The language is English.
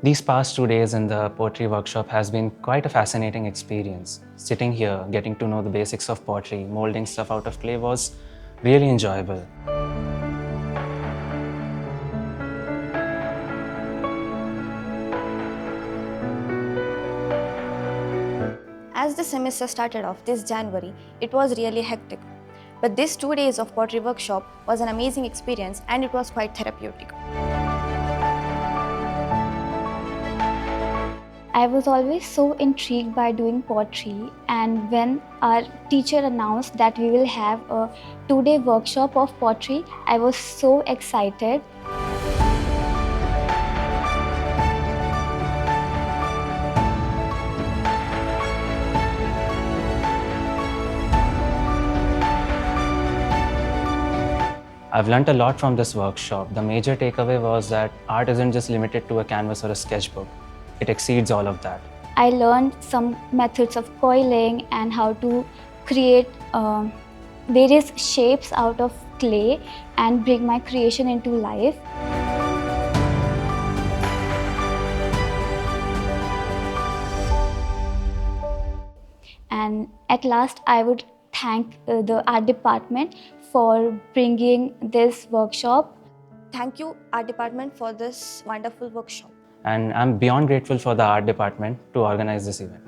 These past 2 days in the pottery workshop has been quite a fascinating experience. Sitting here, getting to know the basics of pottery, molding stuff out of clay was really enjoyable. As the semester started off this January, it was really hectic. But these 2 days of pottery workshop was an amazing experience and it was quite therapeutic. I was always so intrigued by doing pottery, and when our teacher announced that we will have a 2-day workshop of pottery, I was so excited. I've learnt a lot from this workshop. The major takeaway was that art isn't just limited to a canvas or a sketchbook. It exceeds all of that. I learned some methods of coiling and how to create various shapes out of clay and bring my creation into life. And at last, I would thank the art department for bringing this workshop. Thank you, Art Department, for this wonderful workshop. And I'm beyond grateful for the art department to organize this event.